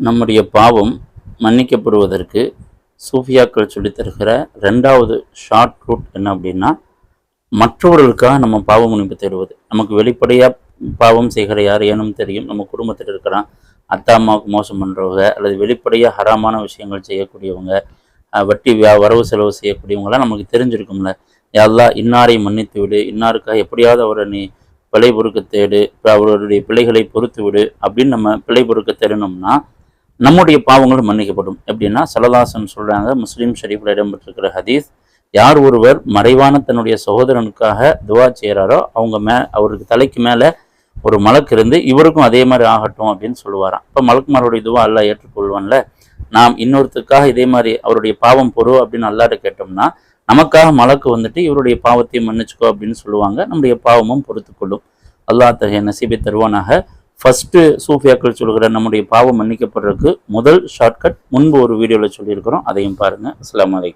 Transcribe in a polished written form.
நம்முடைய பாவம் மன்னிக்கப்படுவதற்கு சூஃபியாக்கள் சொல்லித்தருகிற ரெண்டாவது ஷார்ட் ரூட் என்ன அப்படின்னா, மற்றவர்களுக்காக நம்ம பாவ மன்னிப்பு தேடுவது. நமக்கு வெளிப்படையாக பாவம் செய்கிற யார் ஏனும் தெரியும். நம்ம குடும்பத்தில் இருக்கிறான், அத்தா அம்மாவுக்கு மோசம் பண்ணுறவங்க, அல்லது வெளிப்படையாக ஹராமான விஷயங்கள் செய்யக்கூடியவங்க, வட்டி வரவு செலவு செய்யக்கூடியவங்களாம் நமக்கு தெரிஞ்சிருக்கும்ல. யாரெல்லாம் இன்னாரை மன்னித்து விடு, இன்னாருக்காக எப்படியாவது அவரை நீ பிழை பொறுக்க தேடு, அவருடைய பிள்ளைகளை பொறுத்து விடு அப்படின்னு நம்ம பிழை பொறுக்க தேடணும்னா நம்முடைய பாவங்கள் மன்னிக்கப்படும். எப்படின்னா ஸல்லல்லாஹு சொல்கிறாங்க, முஸ்லீம் ஷரீஃபில் இடம்பெற்றிருக்கிற ஹதீஸ், யார் ஒருவர் மறைவான தன்னுடைய சகோதரனுக்காக துவா செய்கிறாரோ அவருக்கு தலைக்கு மேலே ஒரு மலக்கு இருந்து இவருக்கும் அதே மாதிரி ஆகட்டும் அப்படின்னு சொல்லுவாராம். இப்போ மலக்குமாருடைய துவா அல்லாஹ் ஏற்றுக்கொள்வான்ல. நாம் இன்னொருத்தருக்காக இதே மாதிரி அவருடைய பாவம் பொறு அப்படின்னு அல்லாஹ்ட்ட கேட்டோம்னா நமக்காக மலக்கு வந்துட்டு இவருடைய பாவத்தையும் மன்னிச்சுக்கோ அப்படின்னு சொல்லுவாங்க. நம்முடைய பாவமும் பொறுத்துக்கொள்ளும். அல்லாஹ் தகைய நசீபை தருவானாக. ஃபஸ்ட்டு சூஃபியாக்கள் சொல்கிற நம்முடைய பாவம் மன்னிக்கப்படுறதுக்கு முதல் ஷார்ட்கட் முன்பு ஒரு வீடியோவில் சொல்லியிருக்கிறோம், அதையும் பாருங்கள். அஸ்ஸலாமு அலைக்கும்.